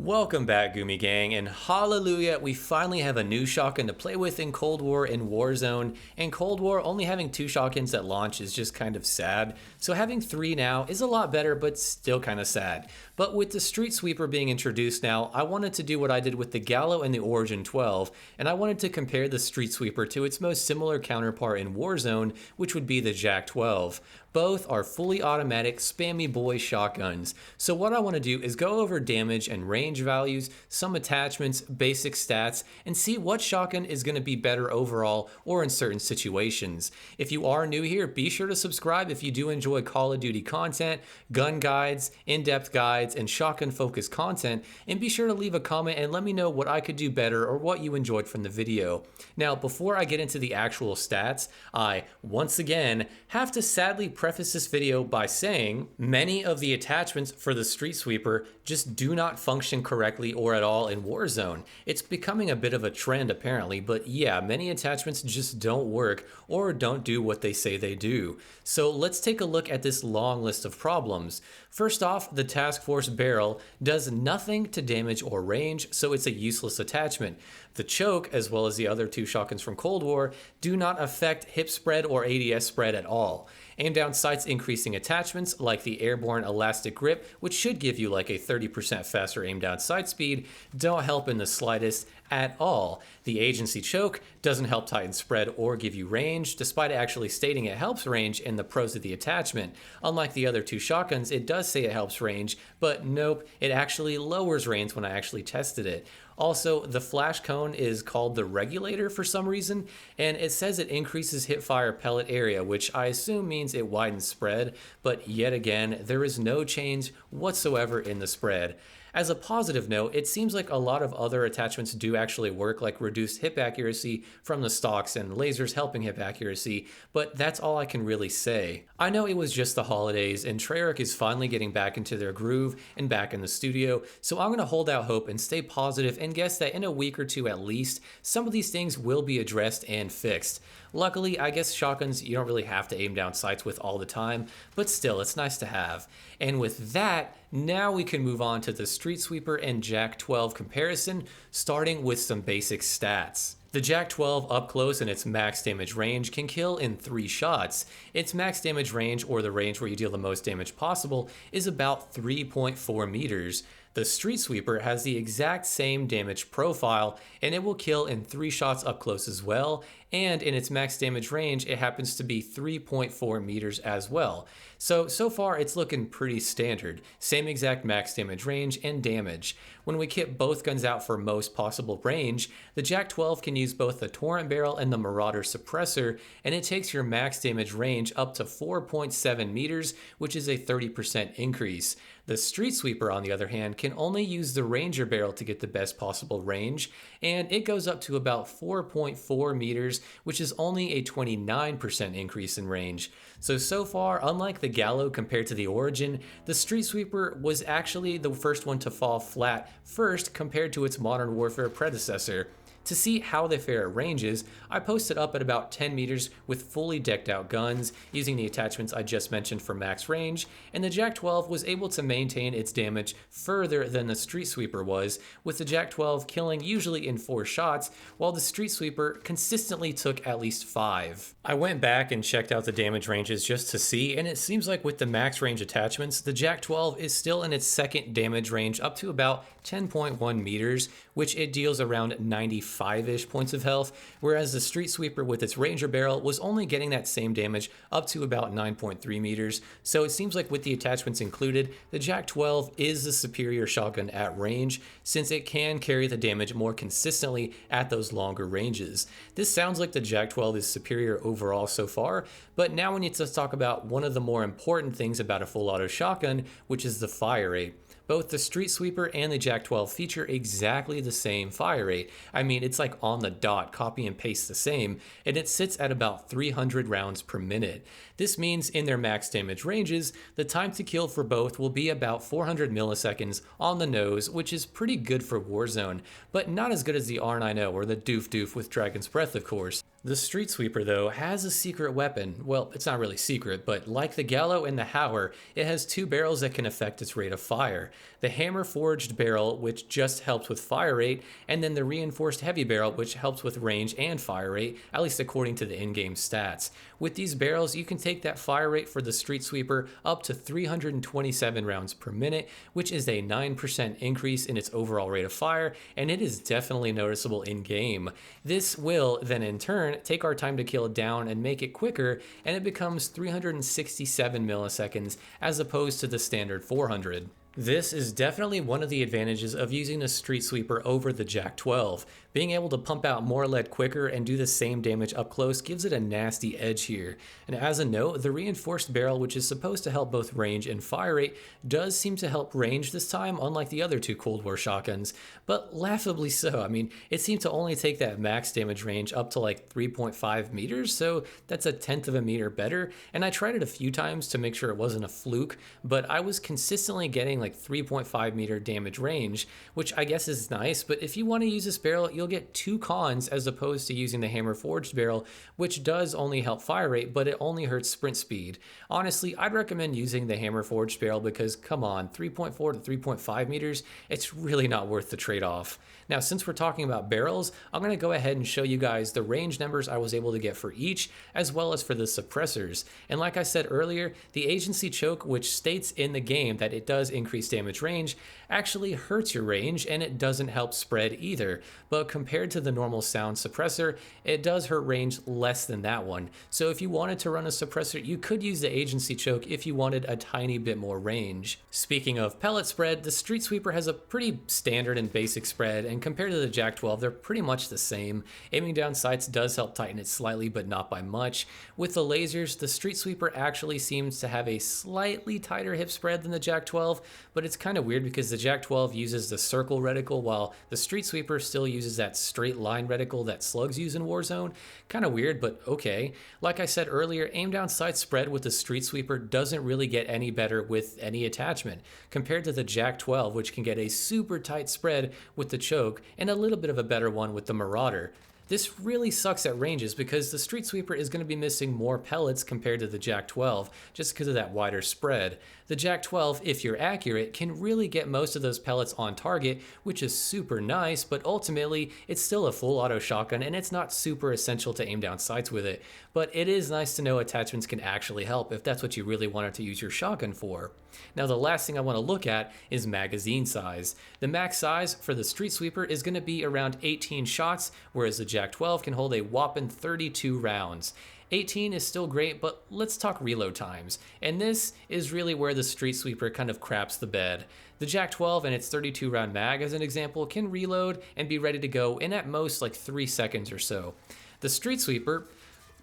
Welcome back, Goomy Gang, and hallelujah, we finally have a new shotgun to play with in Cold War and Warzone. In Cold War, only having 2 shotguns at launch is just kind of sad, so having 3 now is a lot better, but still kind of sad. But with the Streetsweeper being introduced now, I wanted to do what I did with the Gallo and the Origin 12, and I wanted to compare the Streetsweeper to its most similar counterpart in Warzone, which would be the Jak-12. Both are fully automatic, spammy boy shotguns. So what I want to do is go over damage and range values, some attachments, basic stats, and see what shotgun is going to be better overall or in certain situations. If you are new here, be sure to subscribe if you do enjoy Call of Duty content, gun guides, in-depth guides, and shotgun-focused content, and be sure to leave a comment and let me know what I could do better or what you enjoyed from the video. Now, before I get into the actual stats, I, once again, have to sadly preface this video by saying many of the attachments for the Streetsweeper just do not function correctly or at all in Warzone. It's becoming a bit of a trend apparently, but yeah, many attachments just don't work or don't do what they say they do. So let's take a look at this long list of problems. First off, the Task Force barrel does nothing to damage or range, so it's a useless attachment. The choke, as well as the other 2 shotguns from Cold War, do not affect hip spread or ADS spread at all. Aim down sights increasing attachments like the airborne elastic grip, which should give you like a 30% faster aim down sight speed, don't help in the slightest at all. The agency choke doesn't help tighten spread or give you range, despite actually stating it helps range in the pros of the attachment. Unlike the other 2 shotguns, it does say it helps range, but nope, it actually lowers range when I actually tested it. Also, the flash cone is called the regulator for some reason, and it says it increases hipfire pellet area, which I assume means it widens spread, but yet again, there is no change whatsoever in the spread. As a positive note, it seems like a lot of other attachments do actually work, like reduced hip accuracy from the stocks and lasers helping hip accuracy, but that's all I can really say. I know it was just the holidays and Treyarch is finally getting back into their groove and back in the studio, so I'm going to hold out hope and stay positive and guess that in a week or 2 at least, some of these things will be addressed and fixed. Luckily, I guess shotguns you don't really have to aim down sights with all the time, but still, it's nice to have. And with that, now we can move on to the Streetsweeper and Jak-12 comparison, starting with some basic stats. The Jak-12 up close and its max damage range can kill in 3 shots. Its max damage range, or the range where you deal the most damage possible, is about 3.4 meters. The Streetsweeper has the exact same damage profile, and it will kill in 3 shots up close as well, and in its max damage range, it happens to be 3.4 meters as well. So far it's looking pretty standard. Same exact max damage range and damage. When we kit both guns out for most possible range, the Jak-12 can use both the Torrent barrel and the Marauder suppressor, and it takes your max damage range up to 4.7 meters, which is a 30% increase. The Streetsweeper, on the other hand, can only use the Ranger barrel to get the best possible range, and it goes up to about 4.4 meters, which is only a 29% increase in range. So far, unlike the Gallo compared to the Origin, the Streetsweeper was actually the first one to fall flat first compared to its Modern Warfare predecessor. To see how they fare at ranges, I posted up at about 10 meters with fully decked out guns, using the attachments I just mentioned for max range, and the Jak-12 was able to maintain its damage further than the Streetsweeper was, with the Jak-12 killing usually in 4 shots, while the Streetsweeper consistently took at least 5. I went back and checked out the damage ranges just to see, and it seems like with the max range attachments, the Jak-12 is still in its second damage range up to about 10.1 meters, which it deals around 95-ish points of health, whereas the Streetsweeper with its Ranger barrel was only getting that same damage up to about 9.3 meters, so it seems like with the attachments included, the Jak-12 is the superior shotgun at range, since it can carry the damage more consistently at those longer ranges. This sounds like the Jak-12 is superior overall so far, but now we need to talk about one of the more important things about a full auto shotgun, which is the fire rate. Both the Streetsweeper and the Jak-12 feature exactly the same fire rate. I mean, it's like on the dot, copy and paste the same, and it sits at about 300 rounds per minute. This means in their max damage ranges, the time to kill for both will be about 400 milliseconds on the nose, which is pretty good for Warzone, but not as good as the R90 or the Doof with Dragon's Breath, of course. The Streetsweeper, though, has a secret weapon. Well, it's not really secret, but like the Gallo and the Howler, it has two barrels that can affect its rate of fire. The hammer forged barrel, which just helps with fire rate, and then the reinforced heavy barrel, which helps with range and fire rate, at least according to the in-game stats. With these barrels, you can take that fire rate for the Streetsweeper up to 327 rounds per minute, which is a 9% increase in its overall rate of fire, and it is definitely noticeable in-game. This will then in turn take our time to kill down and make it quicker, and it becomes 367 milliseconds as opposed to the standard 400. This is definitely one of the advantages of using the Streetsweeper over the Jak-12. Being able to pump out more lead quicker and do the same damage up close gives it a nasty edge here. And as a note, the reinforced barrel, which is supposed to help both range and fire rate, does seem to help range this time, unlike the other two Cold War shotguns, but laughably so. I mean, it seemed to only take that max damage range up to like 3.5 meters, so that's a tenth of a meter better, and I tried it a few times to make sure it wasn't a fluke, but I was consistently getting like 3.5 meter damage range, which I guess is nice, but if you want to use this barrel, you'll get two cons as opposed to using the hammer forged barrel, which does only help fire rate, but it only hurts sprint speed. Honestly, I'd recommend using the hammer forged barrel because, come on, 3.4 to 3.5 meters, it's really not worth the trade-off. Now, since we're talking about barrels, I'm going to go ahead and show you guys the range numbers I was able to get for each, as well as for the suppressors. And like I said earlier, the agency choke, which states in the game that it does increase damage range, actually hurts your range, and it doesn't help spread either. But compared to the normal sound suppressor, it does hurt range less than that one. So if you wanted to run a suppressor, you could use the agency choke if you wanted a tiny bit more range. Speaking of pellet spread, the Streetsweeper has a pretty standard and basic spread, and compared to the Jak-12, they're pretty much the same. Aiming down sights does help tighten it slightly, but not by much. With the lasers, the Streetsweeper actually seems to have a slightly tighter hip spread than the Jak-12, but it's kind of weird because the Jak-12 uses the circle reticle while the Streetsweeper still uses that straight line reticle that slugs use in Warzone. Kind of weird, but okay. Like I said earlier, aim down sight spread with the Streetsweeper doesn't really get any better with any attachment, compared to the Jak-12, which can get a super tight spread with the choke and a little bit of a better one with the Marauder. This really sucks at ranges because the Streetsweeper is going to be missing more pellets compared to the Jak-12 just because of that wider spread. The Jak-12, if you're accurate, can really get most of those pellets on target, which is super nice, but ultimately it's still a full auto shotgun and it's not super essential to aim down sights with it. But it is nice to know attachments can actually help if that's what you really wanted to use your shotgun for. Now the last thing I want to look at is magazine size. The max size for the Streetsweeper is going to be around 18 shots, whereas the Jak-12 can hold a whopping 32 rounds. 18 is still great, but let's talk reload times. And this is really where the Streetsweeper kind of craps the bed. The Jak-12 and its 32 round mag, as an example, can reload and be ready to go in at most like 3 seconds or so. The Streetsweeper,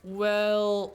well,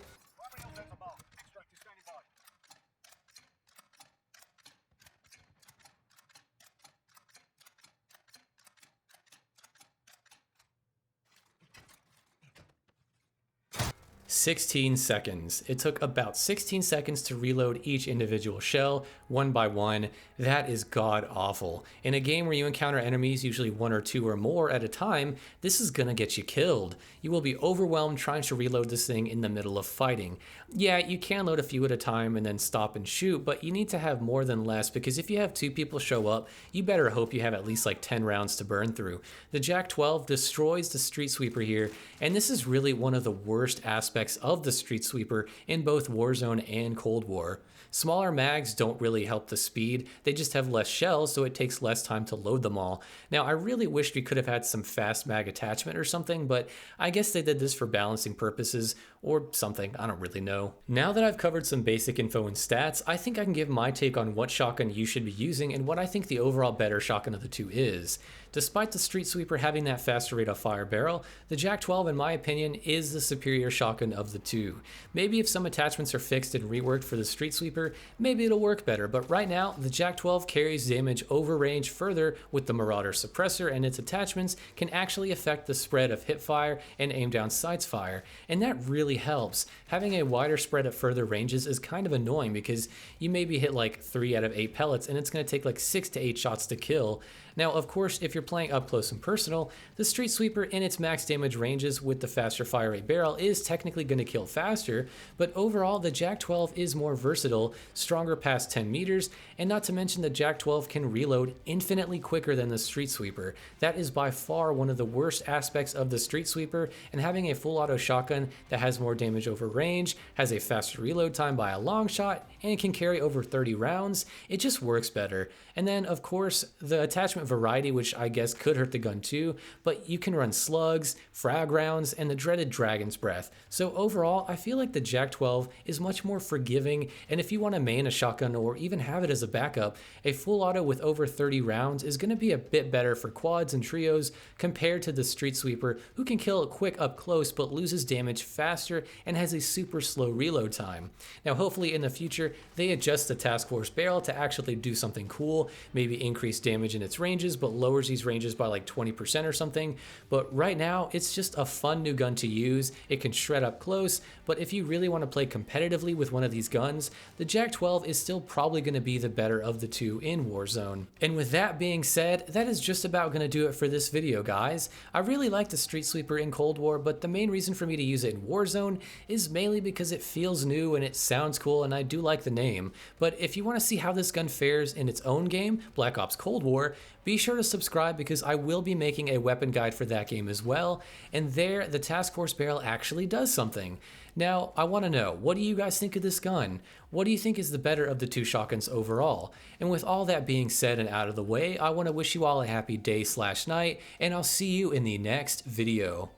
16 seconds. It took about 16 seconds to reload each individual shell, one by one. That is god awful. In a game where you encounter enemies, usually one or two or more at a time, this is gonna get you killed. You will be overwhelmed trying to reload this thing in the middle of fighting. Yeah, you can load a few at a time and then stop and shoot, but you need to have more than less because if you have 2 people show up, you better hope you have at least like 10 rounds to burn through. The Jak-12 destroys the Streetsweeper here, and this is really one of the worst aspects of the Streetsweeper in both Warzone and Cold War. Smaller mags don't really help the speed, they just have less shells so it takes less time to load them all. Now I really wished we could have had some fast mag attachment or something, but I guess they did this for balancing purposes or something, I don't really know. Now that I've covered some basic info and stats, I think I can give my take on what shotgun you should be using and what I think the overall better shotgun of the two is. Despite the Streetsweeper having that faster rate of fire barrel, the Jak-12 in my opinion is the superior shotgun of the two. Maybe if some attachments are fixed and reworked for the Streetsweeper, maybe it'll work better, but right now the Jak-12 carries damage over range further with the Marauder suppressor, and its attachments can actually affect the spread of hip fire and aim down sights fire, and that really helps. Having a wider spread at further ranges is kind of annoying because you maybe hit like 3 out of 8 pellets and it's going to take like 6 to 8 shots to kill. Now, of course, if you're playing up close and personal, the Streetsweeper in its max damage ranges with the faster fire rate barrel is technically going to kill faster, but overall the Jak-12 is more versatile, stronger past 10 meters, and not to mention the Jak-12 can reload infinitely quicker than the Streetsweeper. That is by far one of the worst aspects of the Streetsweeper, and having a full auto shotgun that has more damage over range, has a faster reload time by a long shot, and can carry over 30 rounds, it just works better. And then of course the attachment variety, which I guess could hurt the gun too, but you can run slugs, frag rounds, and the dreaded dragon's breath. So overall I feel like the Jak-12 is much more forgiving, and if you want to main a shotgun or even have it as a backup, a full auto with over 30 rounds is going to be a bit better for quads and trios compared to the Streetsweeper, who can kill quick up close but loses damage faster and has a super slow reload time. Now hopefully in the future they adjust the task force barrel to actually do something cool, maybe increase damage in its ranges but lowers these ranges by like 20% or something. But right now it's just a fun new gun to use. It can shred up close, but if you really want to play competitively with one of these guns, the Jak-12 is still probably going to be the better of the two in Warzone. And with that being said, that is just about going to do it for this video, guys. I really like the Streetsweeper in Cold War, but the main reason for me to use it in Warzone is mainly because it feels new and it sounds cool, and I do like the name. But if you want to see how this gun fares in its own game, Black Ops Cold War, be sure to subscribe because I will be making a weapon guide for that game as well, and there the task force barrel actually does something. Now, I want to know, what do you guys think of this gun? What do you think is the better of the two shotguns overall? And with all that being said and out of the way, I want to wish you all a happy day/night, and I'll see you in the next video.